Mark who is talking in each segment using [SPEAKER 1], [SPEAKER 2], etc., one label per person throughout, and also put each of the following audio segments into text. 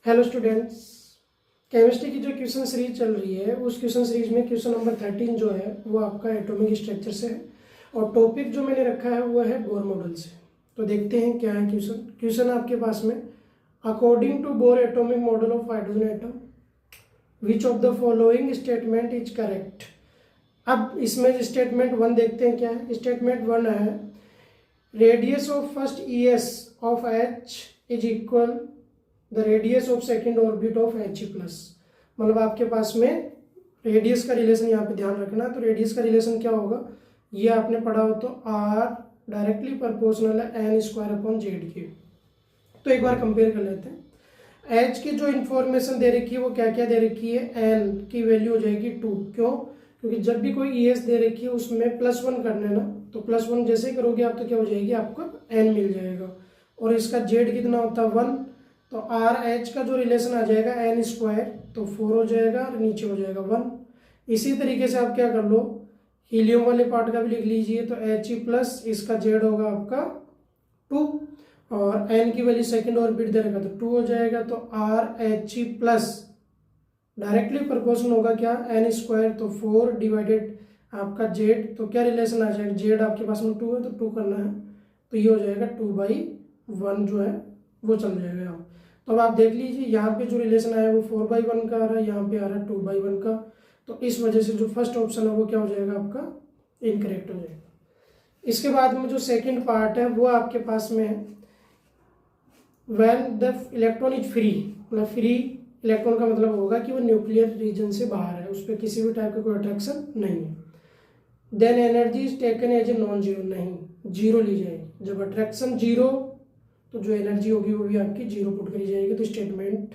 [SPEAKER 1] Hello students, chemistry की जो question series चल रही है उस क्वेश्चन सीरीज में क्वेश्चन नंबर 13 जो है वो आपका एटॉमिक स्ट्रक्चर से है और टॉपिक जो मैंने रखा है वो है बोर मॉडल से। तो देखते हैं क्या है क्वेश्चन आपके पास में। According to Bohr atomic model of hydrogen atom which of the following statement is correct. अब इसमें स्टेटमेंट 1 देखते हैं क्या है। स्टेटमेंट 1 है radius of first ES of H is equal the radius of second orbit of He plus. मतलब आपके पास में रेडियस का रिलेशन यहाँ पे ध्यान रखना। तो रेडियस का रिलेशन क्या होगा, ये आपने पढ़ा हो तो R डायरेक्टली प्रोपोर्शनल है n² / Z। तो एक बार कंपेयर कर लेते हैं। H की जो इन्फॉर्मेशन दे रखी है वो क्या क्या दे रखी है, n की वैल्यू हो जाएगी 2। क्यों? क्योंकि जब भी कोई ES दे रखी है उसमें +1 करने ना, तो +1 जैसे ही करोगे आप तो क्या हो जाएगी, आपको n मिल जाएगा। और इसका Z कितना होता है 1, तो RH का जो रिलेशन आ जाएगा n² तो 4 हो जाएगा और नीचे हो जाएगा 1। इसी तरीके से आप क्या कर लो, हीलियम वाले पार्ट का भी लिख लीजिए। तो He प्लस इसका Z होगा आपका 2 और n की वैल्यू सेकेंड ऑर्बिट दे रखा तो 2 हो जाएगा। तो RH प्लस डायरेक्टली प्रोपोर्शनल होगा क्या, n² तो 4 डिवाइडेड आपका Z। तो क्या रिलेशन आ जाएगा, Z आपके पास में 2 है तो 2 करना है, तो ये हो जाएगा 2/1 जो है वो चल जाएगा। तो अब आप देख लीजिए यहाँ पे जो रिलेशन आया वो 4/1 का आ रहा है, यहाँ पे आ रहा है 2/1 का। तो इस वजह से जो फर्स्ट ऑप्शन है वो क्या हो जाएगा, आपका इनकरेक्ट हो जाएगा। इसके बाद में जो सेकंड पार्ट है वो आपके पास में है when the electron is free. मतलब फ्री इलेक्ट्रॉन का मतलब होगा कि वो न्यूक्लियर रीजन से बाहर है, उस पर किसी भी टाइप का कोई अट्रैक्शन नहीं है। Then energy is taken as a non zero, नहीं जीरो ली जाएगी। जब अट्रैक्शन जीरो तो जो एनर्जी होगी वो भी आपकी जीरो पुट करी जाएगी। तो स्टेटमेंट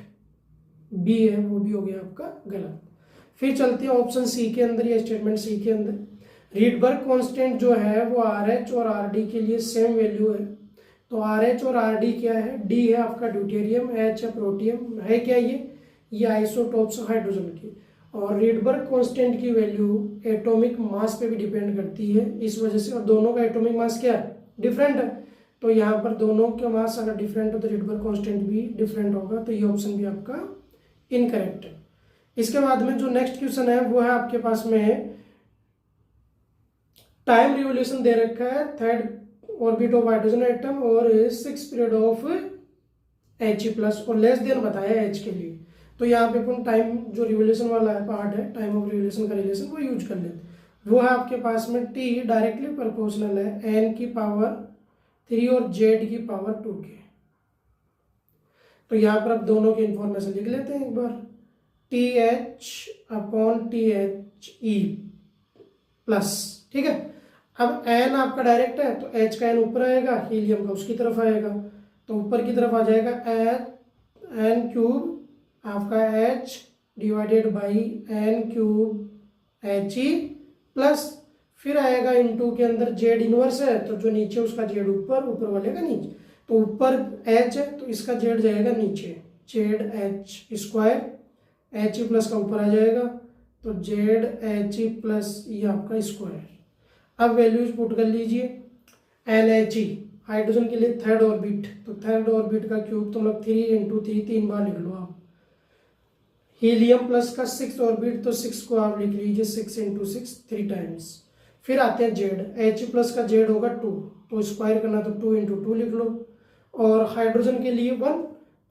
[SPEAKER 1] बी है वो भी हो गया आपका गलत। फिर चलते हैं ऑप्शन सी के अंदर या स्टेटमेंट सी के अंदर। रीडबर्ग कांस्टेंट जो है वो RH और RD के लिए सेम वैल्यू है। तो RH और RD क्या है, D है आपका ड्यूटेरियम, H है प्रोटियम, है क्या ये आइसोटोप्स हाइड्रोजन की। और रीडबर्ग कांस्टेंट की वैल्यू एटॉमिक मास पे भी डिपेंड करती है, इस वजह से। और दोनों का एटॉमिक मास क्या है, डिफरेंट है। तो यहाँ पर दोनों के मास अगर डिफरेंट हो तो रीडबर्ग कांस्टेंट भी डिफरेंट होगा। तो ये ऑप्शन भी आपका इनकरेक्ट है। इसके बाद में जो नेक्स्ट क्वेश्चन है वो है आपके पास में टाइम रिवोल्यूशन दे रखा है third orbit of hydrogen atom और 6 पीरियड ऑफ He प्लस और लेस देन बताया H के लिए। तो यहाँ पे अपन टाइम जो रिवोल्यूशन वाला है पार्ट है, टाइम ऑफ रिवोल्यूशन का रिलेशन वो यूज कर लेते। वो है आपके पास में T डायरेक्टली प्रोपोर्शनल है n की पावर 3 और Z की पावर 2 के। तो यहाँ पर अब दोनों की इंफॉर्मेशन लिख लेते हैं एक बार। TH/THE प्लस, ठीक है। अब n आपका डायरेक्ट है तो H का n ऊपर आएगा, हीलियम का उसकी तरफ आएगा, तो ऊपर की तरफ आ जाएगा n³ आपका H divided by n³ He plus फिर आएगा इनटू के अंदर Z इनवर्स है तो जो नीचे उसका Z ऊपर, ऊपर वाले का नीचे। तो ऊपर H है तो इसका Z जाएगा नीचे, ZH²। He प्लस का ऊपर आ जाएगा तो ZHE प्लस ये आपका स्क्वायर। अब वैल्यूज पुट कर लीजिए। NHE हाइड्रोजन के लिए थर्ड ऑर्बिट, तो थर्ड ऑर्बिट का क्यूब तो मतलब 3 × 3 3 बार लिख लो आप। हीलियम प्लस का 6th ऑर्बिट तो 6 को आप लिख लीजिए 6 × 6 3 टाइम्स। फिर आते हैं Z, He प्लस का Z होगा 2 तो स्क्वायर करना तो 2 × 2 लिख लो। और हाइड्रोजन के लिए 1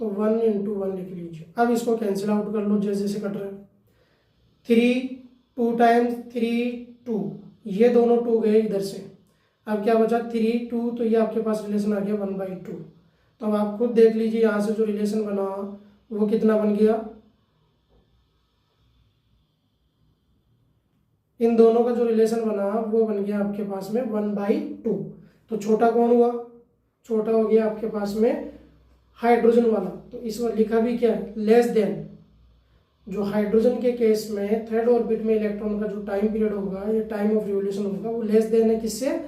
[SPEAKER 1] तो 1 × 1 लिख लीजिए। अब इसको कैंसिल आउट कर लो जैसे जैसे कट रहा है। 3 2 टाइम्स 3 2, ये दोनों 2 गए इधर से। अब क्या बचा 3 2, तो ये आपके पास रिलेशन आ गया 1/2। तो अब आप खुद देख लीजिए यहाँ से जो रिलेशन बना वो कितना बन गया, इन दोनों का जो रिलेशन बना वो बन गया आपके पास में 1/2। तो छोटा कौन हुआ, छोटा हो गया आपके पास में हाइड्रोजन वाला। तो इस बार लिखा भी क्या है, लेस देन। जो हाइड्रोजन के केस में थर्ड ऑर्बिट में इलेक्ट्रॉन का जो टाइम पीरियड होगा या टाइम ऑफ रिवोल्यूशन होगा वो लेस देन है किससे,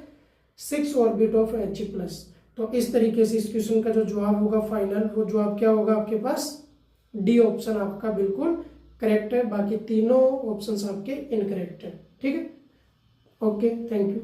[SPEAKER 1] 6 ऑर्बिट ऑफ He प्लस। तो इस तरीके से इस क्वेश्चन का जो जवाब होगा फाइनल, वो जवाब क्या होगा आपके पास, D ऑप्शन आपका बिल्कुल करेक्ट है। बाकी तीनों ऑप्शंस आपके इनकरेक्ट है, ठीक है। Okay, thank you.